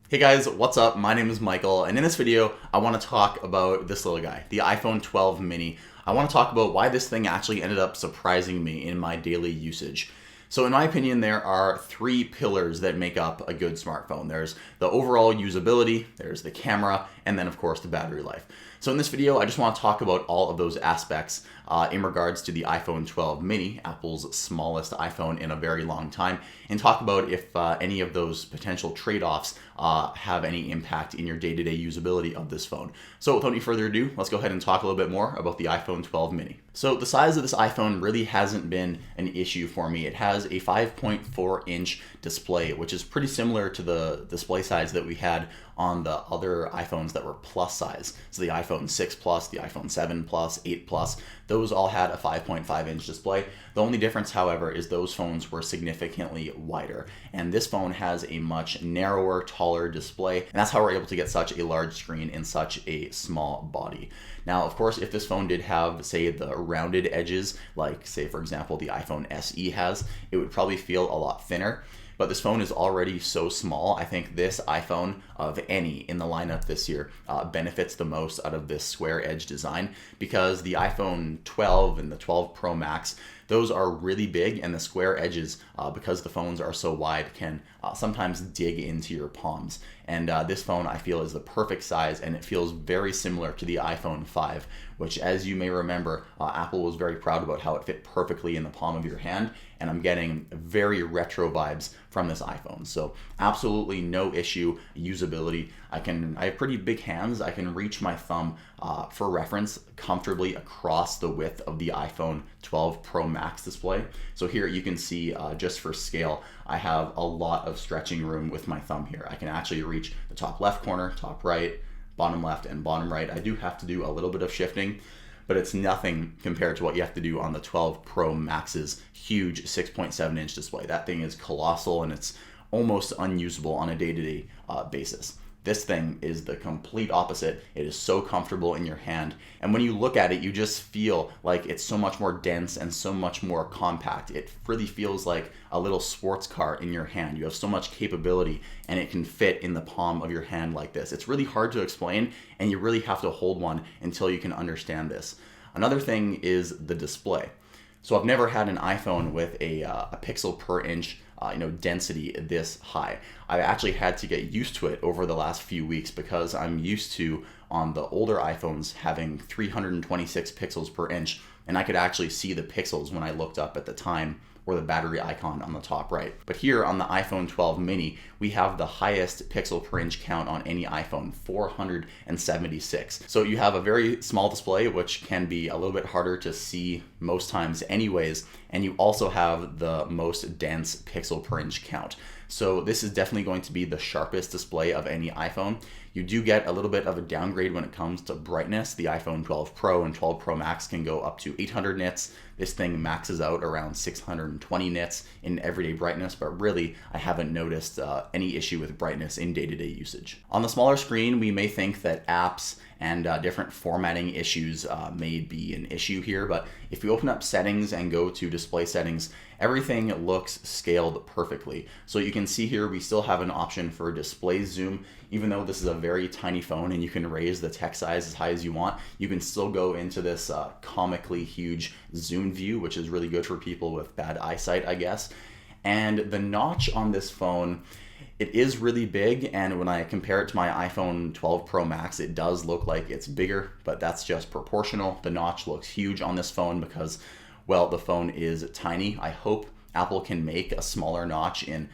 Hey guys, what's up? My name is Michael, and in this video, I want to talk about this little guy, the iPhone 12 mini. I want to talk about why this thing actually ended up surprising me in my daily usage. So in my opinion, there are three pillars that make up a good smartphone. There's the overall usability, there's the camera, and then of course the battery life. So in this video, I just want to talk about all of those aspects in regards to the iPhone 12 mini, Apple's smallest iPhone in a very long time, and talk about if any of those potential trade-offs have any impact in your day-to-day usability of this phone. So without any further ado, let's go ahead and talk a little bit more about the iPhone 12 mini. So the size of this iPhone really hasn't been an issue for me. It has a 5.4-inch display, which is pretty similar to the display size that we had on the other iPhones that were plus size. So the iPhone 6 Plus, the iPhone 7 Plus, 8 Plus, those all had a 5.5-inch display. The only difference, however, is those phones were significantly wider. And this phone has a much narrower, taller display. And that's how we're able to get such a large screen in such a small body. Now, of course, if this phone did have, say, the rounded edges, like, say, for example, the iPhone SE has, it would probably feel a lot thinner. But this phone is already so small. I think this iPhone of any in the lineup this year benefits the most out of this square edge design, because the iPhone 12 and the 12 Pro Max, those are really big, and the square edges, because the phones are so wide, can sometimes dig into your palms. And this phone, I feel, is the perfect size, and it feels very similar to the iPhone 5, which, as you may remember, Apple was very proud about how it fit perfectly in the palm of your hand, and I'm getting very retro vibes from this iPhone. So absolutely no issue. Usability, I have pretty big hands. I can reach my thumb, for reference, comfortably across the width of the iPhone 12 Pro Max display. So here you can see, just for scale, I have a lot of stretching room with my thumb here. I can actually reach the top left corner, top right, bottom left, and bottom right. I do have to do a little bit of shifting, but it's nothing compared to what you have to do on the 12 Pro Max's huge 6.7-inch display. That thing is colossal, and it's almost unusable on a day-to-day basis. This thing is the complete opposite. It is so comfortable in your hand, and when you look at it, you just feel like it's so much more dense and so much more compact. It really feels like a little sports car in your hand. You have so much capability, and it can fit in the palm of your hand like this. It's really hard to explain, and you really have to hold one until you can understand this. Another thing is the display. So I've never had an iPhone with a pixel per inch density this high. I actually had to get used to it over the last few weeks, because I'm used to, on the older iPhones, having 326 pixels per inch, and I could actually see the pixels when I looked up at the time, or the battery icon on the top right. But here on the iPhone 12 mini, we have the highest pixel per inch count on any iPhone, 476. So you have a very small display, which can be a little bit harder to see most times anyways, and you also have the most dense pixel per inch count. So this is definitely going to be the sharpest display of any iPhone. You do get a little bit of a downgrade when it comes to brightness. The iPhone 12 Pro and 12 Pro Max can go up to 800 nits. This thing maxes out around 620 nits in everyday brightness, but really I haven't noticed any issue with brightness in day-to-day usage. On the smaller screen, we may think that apps and different formatting issues may be an issue here, but if you open up settings and go to display settings, everything looks scaled perfectly. So you can see here we still have an option for display zoom. Even though this is a very tiny phone and you can raise the text size as high as you want, you can still go into this comically huge zoom view, which is really good for people with bad eyesight, I guess. And the notch on this phone, it is really big, and when I compare it to my iPhone 12 Pro Max, it does look like it's bigger, but that's just proportional. The notch looks huge on this phone because, well, the phone is tiny. I hope Apple can make a smaller notch in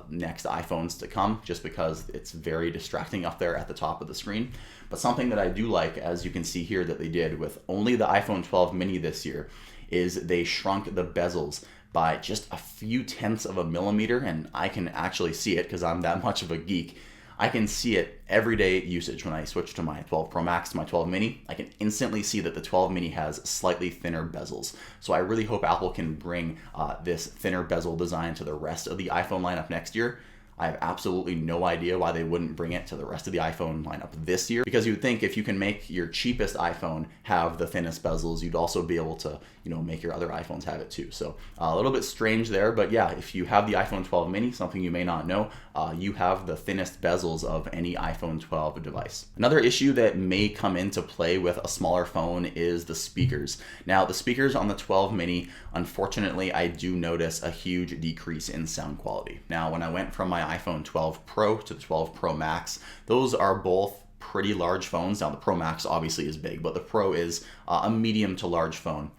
next iPhones to come, just because it's very distracting up there at the top of the screen. But something that I do like, as you can see here that they did with only the iPhone 12 mini this year, is they shrunk the bezels by just a few tenths of a millimeter, and I can actually see it because I'm that much of a geek. I can see it everyday usage. When I switch to my 12 Pro Max to my 12 mini, I can instantly see that the 12 mini has slightly thinner bezels. So I really hope Apple can bring this thinner bezel design to the rest of the iPhone lineup next year. I have absolutely no idea why they wouldn't bring it to the rest of the iPhone lineup this year, because you would think if you can make your cheapest iPhone have the thinnest bezels, you'd also be able to, make your other iPhones have it too. So a little bit strange there, but yeah, if you have the iPhone 12 mini, something you may not know, you have the thinnest bezels of any iPhone 12 device. Another issue that may come into play with a smaller phone is the speakers. Now, the speakers on the 12 mini, unfortunately, I do notice a huge decrease in sound quality. Now, when I went from my iPhone 12 Pro to the 12 Pro Max, those are both pretty large phones. Now, the Pro Max obviously is big, but the Pro is a medium to large phone.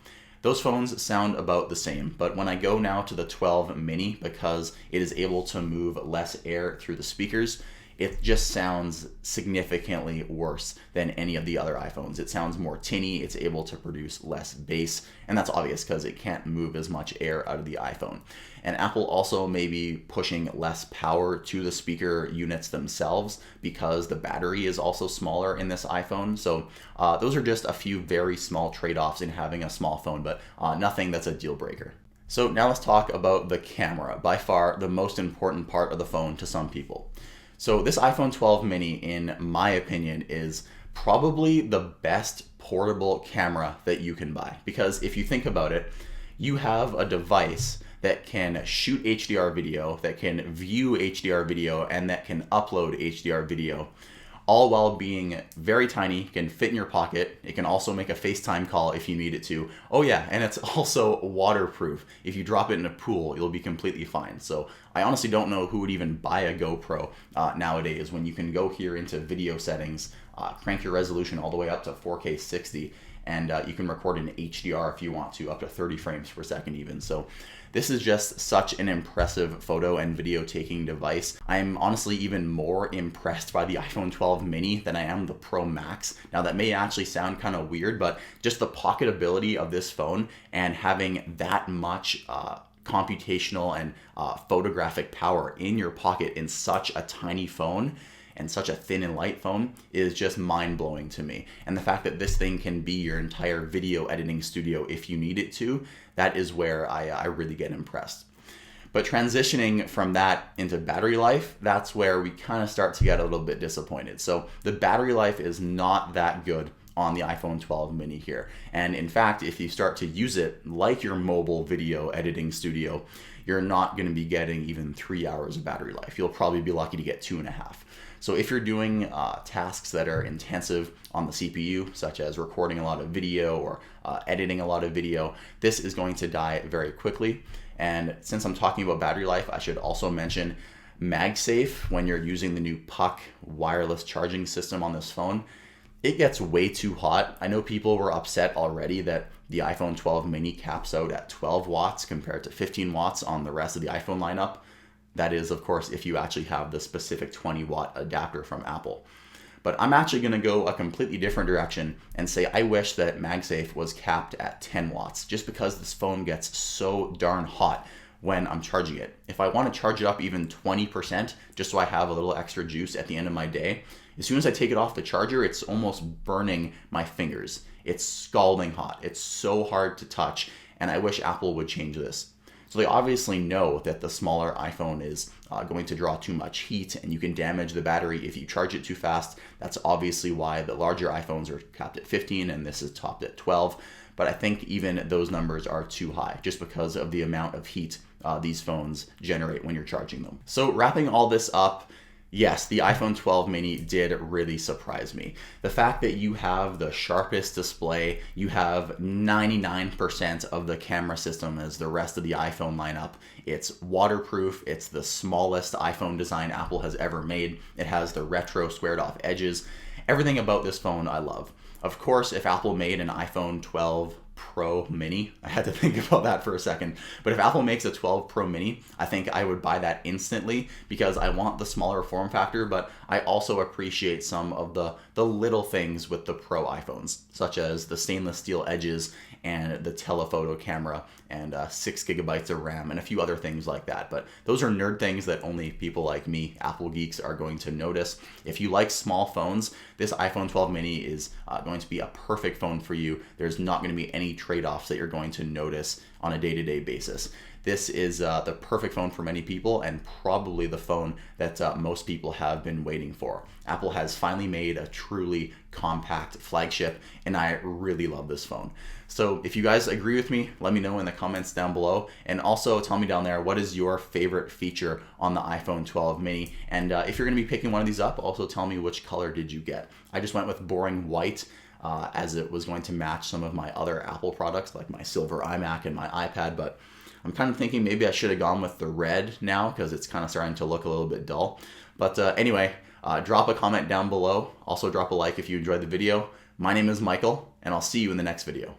Those phones sound about the same, but when I go now to the 12 mini, because it is able to move less air through the speakers, it just sounds significantly worse than any of the other iPhones. It sounds more tinny, it's able to produce less bass, and that's obvious because it can't move as much air out of the iPhone. And Apple also may be pushing less power to the speaker units themselves because the battery is also smaller in this iPhone. So those are just a few very small trade-offs in having a small phone, but nothing that's a deal breaker. So now let's talk about the camera, by far the most important part of the phone to some people. So this iPhone 12 mini, in my opinion, is probably the best portable camera that you can buy. Because if you think about it, you have a device that can shoot HDR video, that can view HDR video, and that can upload HDR video, all while being very tiny, can fit in your pocket. It can also make a FaceTime call if you need it to. Oh yeah, and it's also waterproof. If you drop it in a pool, you'll be completely fine. So I honestly don't know who would even buy a GoPro nowadays when you can go here into video settings, crank your resolution all the way up to 4K 60, and you can record in HDR if you want to, up to 30 frames per second even. So this is just such an impressive photo and video taking device. I'm honestly even more impressed by the iPhone 12 mini than I am the Pro Max. Now that may actually sound kind of weird, but just the pocketability of this phone and having that much computational and photographic power in your pocket in such a tiny phone and such a thin and light phone is just mind-blowing to me. And the fact that this thing can be your entire video editing studio if you need it to, that is where I really get impressed. But transitioning from that into battery life, that's where we kind of start to get a little bit disappointed. So the battery life is not that good on the iPhone 12 mini here. And in fact, if you start to use it like your mobile video editing studio, you're not going to be getting even 3 hours of battery life. You'll probably be lucky to get 2.5. So if you're doing tasks that are intensive on the CPU, such as recording a lot of video or editing a lot of video, this is going to die very quickly. And since I'm talking about battery life, I should also mention MagSafe. When you're using the new Puck wireless charging system on this phone, it gets way too hot. I know people were upset already that the iPhone 12 mini caps out at 12 watts compared to 15 watts on the rest of the iPhone lineup. That is, of course, if you actually have the specific 20-watt adapter from Apple. But I'm actually going to go a completely different direction and say I wish that MagSafe was capped at 10 watts, just because this phone gets so darn hot when I'm charging it. If I want to charge it up even 20%, just so I have a little extra juice at the end of my day, as soon as I take it off the charger, it's almost burning my fingers. It's scalding hot. It's so hard to touch, and I wish Apple would change this. So they obviously know that the smaller iPhone is going to draw too much heat and you can damage the battery if you charge it too fast. That's obviously why the larger iPhones are capped at 15 and this is topped at 12. But I think even those numbers are too high just because of the amount of heat these phones generate when you're charging them. So wrapping all this up, yes, the iPhone 12 mini did really surprise me. The fact that you have the sharpest display, you have 99% of the camera system as the rest of the iPhone lineup. It's waterproof, it's the smallest iPhone design Apple has ever made. It has the retro squared off edges. Everything about this phone I love. Of course, if Apple made an iPhone 12 Pro Mini, I had to think about that for a second, but if Apple makes a 12 Pro Mini, I think I would buy that instantly because I want the smaller form factor, but I also appreciate some of the little things with the Pro iPhones, such as the stainless steel edges and the telephoto camera and 6 gigabytes of RAM and a few other things like that. But those are nerd things that only people like me, Apple geeks, are going to notice. If you like small phones, this iPhone 12 mini is going to be a perfect phone for you. There's not going to be any many trade-offs that you're going to notice on a day-to-day basis. This is the perfect phone for many people, and probably the phone that most people have been waiting for. Apple has finally made a truly compact flagship, and I really love this phone. So if you guys agree with me, let me know in the comments down below, and also tell me down there what is your favorite feature on the iPhone 12 mini, and if you're going to be picking one of these up, also tell me which color did you get. I just went with boring white, as it was going to match some of my other Apple products like my silver iMac and my iPad, but I'm kind of thinking maybe I should have gone with the red now because it's kind of starting to look a little bit dull. But anyway, drop a comment down below. Also drop a like if you enjoyed the video. My name is Michael, and I'll see you in the next video.